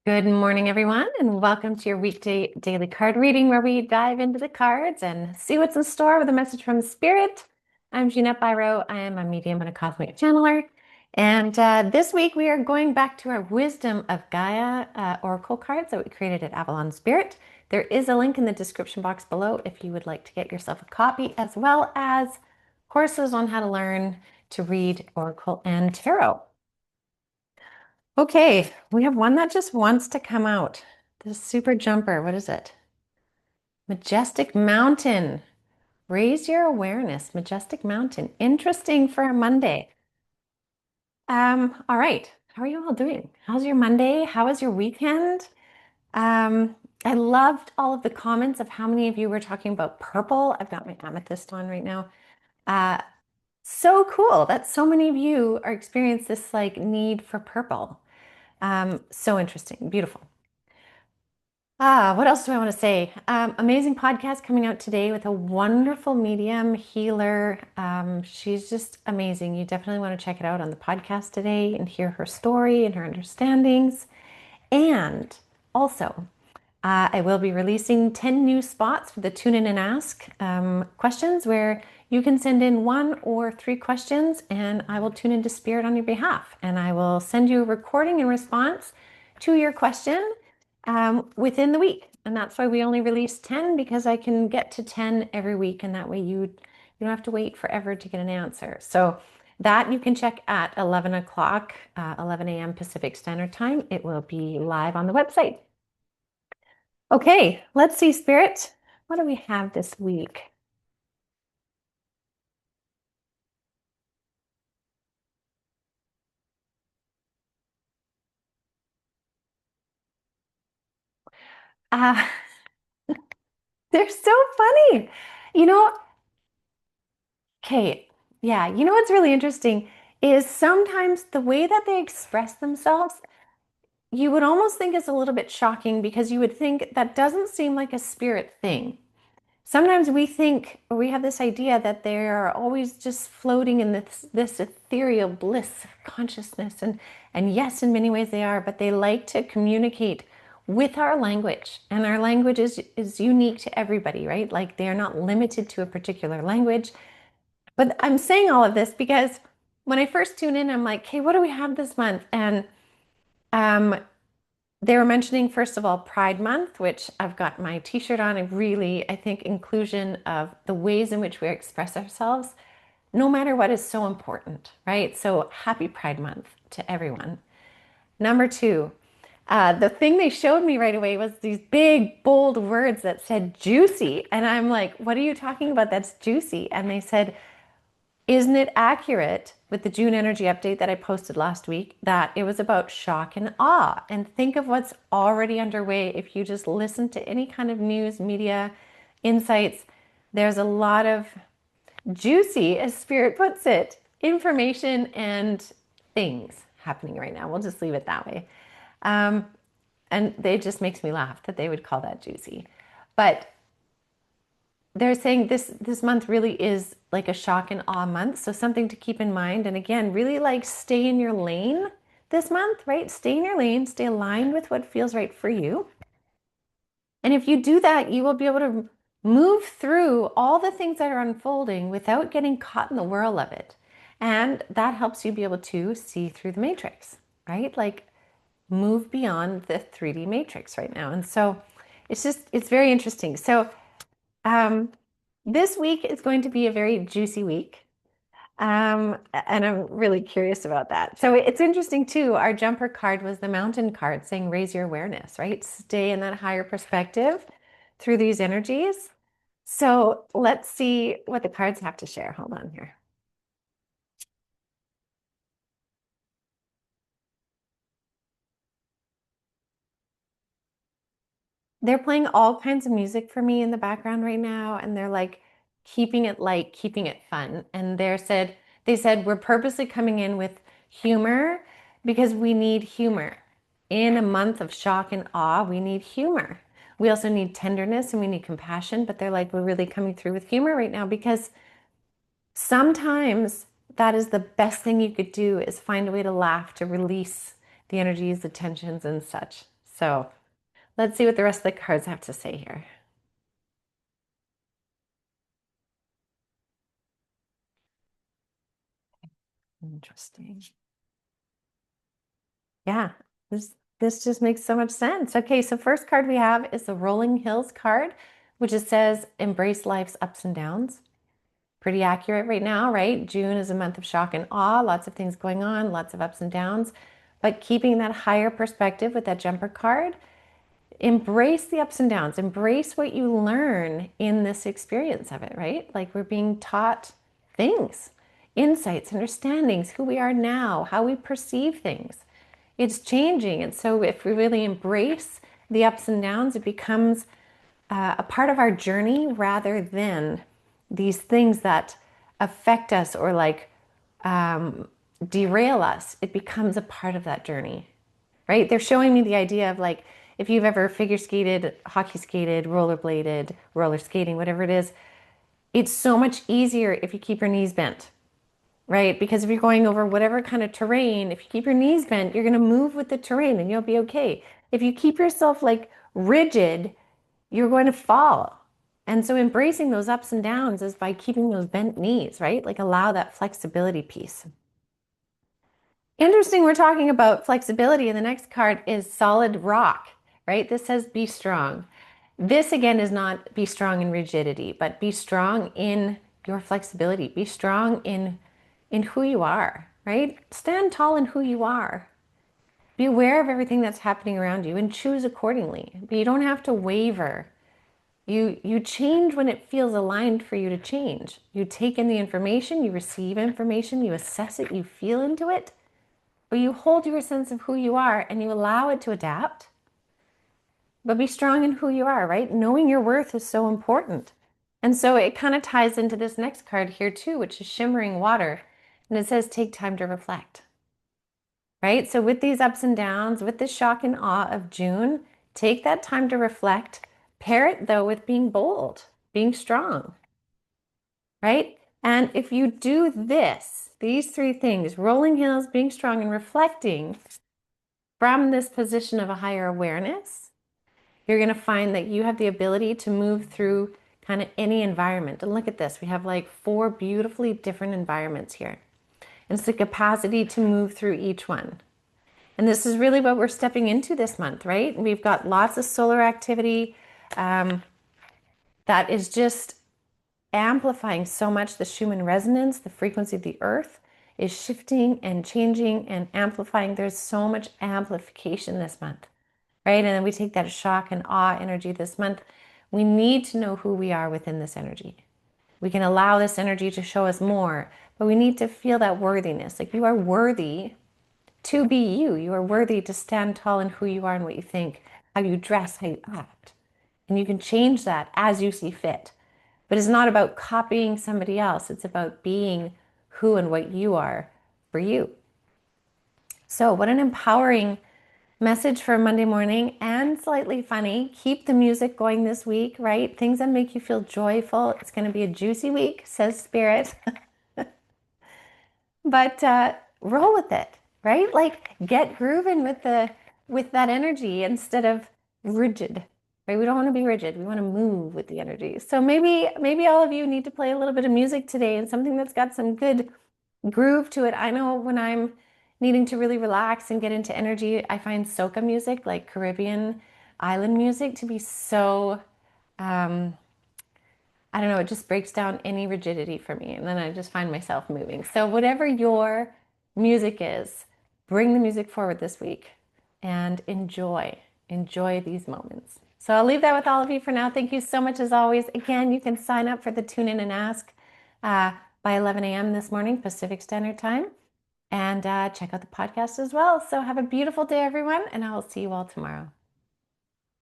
Good morning, everyone, and welcome to your weekday daily card reading where we dive into the cards and see what's in store with a message from Spirit. I'm Jeanette Byro. I am a medium and a cosmic channeler. And this week we are going back to our Wisdom of Gaia Oracle cards that we created at Avalon Spirit. There is a link in the description box below if you would like to get yourself a copy, as well as courses on how to learn to read Oracle and Tarot. Okay, we have one that just wants to come out. The super jumper, what is it? Majestic Mountain. Raise your awareness. Majestic Mountain. Interesting for a Monday. All right. How are you all doing? How's your Monday? How was your weekend? Um, I loved all of the comments of how many of you were talking about purple. I've got my amethyst on right now. Uh, so cool that so many of you are experiencing this like need for purple. So interesting, beautiful. What else do I want to say? Amazing podcast coming out today with a wonderful medium healer. She's just amazing. You definitely want to check it out on the podcast today and hear her story and her understandings. And also, I will be releasing 10 new spots for the Tune In and Ask questions where you can send in one or three questions and I will tune into Spirit on your behalf. And I will send you a recording in response to your question within the week. And that's why we only release 10 because I can get to 10 every week. And that way you don't have to wait forever to get an answer. So that you can check at 11 o'clock, 11 a.m. Pacific Standard Time. It will be live on the website. Okay, let's see, Spirit. What do we have this week? Uh, they're so funny. You know, okay, yeah, you know what's really interesting is sometimes the way that they express themselves, you would almost think is a little bit shocking because you would think that doesn't seem like a spirit thing. Sometimes we think, or we have this idea that they are always just floating in this ethereal bliss of consciousness. And yes, in many ways they are, but they like to communicate with our language. And our language is unique to everybody, right? Like they are not limited to a particular language. But I'm saying all of this because when I first tune in, I'm like, okay, what do we have this month? And um, they were mentioning, first of all, Pride Month, which I've got my t-shirt on. I think inclusion of the ways in which we express ourselves, no matter what, is so important, right? So happy Pride Month to everyone. Number two, the thing they showed me right away was these big, bold words that said juicy. And I'm like, what are you talking about? That's juicy. And they said, isn't it accurate with the June energy update that I posted last week that it was about shock and awe? And think of what's already underway. If you just listen to any kind of news, media, insights, there's a lot of juicy, as Spirit puts it, information and things happening right now. We'll just leave it that way. Um, and it just makes me laugh that they would call that juicy. But they're saying this month really is like a shock and awe month, so something to keep in mind. And again, really like stay in your lane this month, right? Stay in your lane, stay aligned with what feels right for you. And if you do that, you will be able to move through all the things that are unfolding without getting caught in the whirl of it. And that helps you be able to see through the matrix, right? Like move beyond the 3D matrix right now. And so it's very interesting. So um, this week is going to be a very juicy week. And I'm really curious about that. So it's interesting too. Our jumper card was the mountain card saying raise your awareness, right? Stay in that higher perspective through these energies. So let's see what the cards have to share. Hold on here. They're playing all kinds of music for me in the background right now, and they're like keeping it light, keeping it fun. And they said we're purposely coming in with humor because we need humor. In a month of shock and awe, we need humor. We also need tenderness and we need compassion, but they're like, we're really coming through with humor right now because sometimes that is the best thing you could do is find a way to laugh, to release the energies, the tensions, and such. So let's see what the rest of the cards have to say here. Interesting. Yeah, this just makes so much sense. Okay, so first card we have is the Rolling Hills card, which it says embrace life's ups and downs. Pretty accurate right now, right? June is a month of shock and awe, lots of things going on, lots of ups and downs, but keeping that higher perspective with that jumper card, embrace the ups and downs, embrace what you learn in this experience of it, right? Like we're being taught things, insights, understandings, who we are now, how we perceive things. It's changing. And so if we really embrace the ups and downs, it becomes a part of our journey rather than these things that affect us or like derail us. It becomes a part of that journey, right? They're showing me the idea of like, if you've ever figure skated, hockey skated, rollerbladed, roller skating, whatever it is, it's so much easier if you keep your knees bent, right? Because if you're going over whatever kind of terrain, if you keep your knees bent, you're going to move with the terrain and you'll be okay. If you keep yourself like rigid, you're going to fall. And so embracing those ups and downs is by keeping those bent knees, right? Like allow that flexibility piece. Interesting, we're talking about flexibility, and the next card is solid rock, right? This says be strong. This again is not be strong in rigidity, but be strong in your flexibility. Be strong in who you are, right? Stand tall in who you are. Be aware of everything that's happening around you and choose accordingly. But you don't have to waver. You change when it feels aligned for you to change. You take in the information, you receive information, you assess it, you feel into it, but you hold your sense of who you are and you allow it to adapt. But be strong in who you are, right? Knowing your worth is so important. And so it kind of ties into this next card here too, which is shimmering water. And it says take time to reflect, right? So with these ups and downs, with the shock and awe of June, take that time to reflect. Pair it though with being bold, being strong, right? And if you do this, these three things, rolling hills, being strong, and reflecting from this position of a higher awareness, you're going to find that you have the ability to move through kind of any environment. And look at this. We have like 4 beautifully different environments here. And it's the capacity to move through each one. And this is really what we're stepping into this month, right? We've got lots of solar activity that is just amplifying so much the Schumann resonance, the frequency of the earth is shifting and changing and amplifying. There's so much amplification this month, right? And then we take that shock and awe energy this month. We need to know who we are within this energy. We can allow this energy to show us more, but we need to feel that worthiness. Like you are worthy to be you. You are worthy to stand tall in who you are and what you think, how you dress, how you act. And you can change that as you see fit. But it's not about copying somebody else. It's about being who and what you are for you. So what an empowering message for Monday morning and slightly funny. Keep the music going this week, right? Things that make you feel joyful. It's going to be a juicy week, says Spirit. But roll with it, right? Like get grooving with that energy instead of rigid, right? We don't want to be rigid. We want to move with the energy. So maybe all of you need to play a little bit of music today and something that's got some good groove to it. I know when I'm needing to really relax and get into energy, I find soca music, like Caribbean island music, to be so I don't know, it just breaks down any rigidity for me. And then I just find myself moving. So, whatever your music is, bring the music forward this week and enjoy these moments. So, I'll leave that with all of you for now. Thank you so much as always. Again, you can sign up for the Tune In and Ask by 11 a.m. this morning, Pacific Standard Time, and check out the podcast as well. So, have a beautiful day, everyone, and I will see you all tomorrow.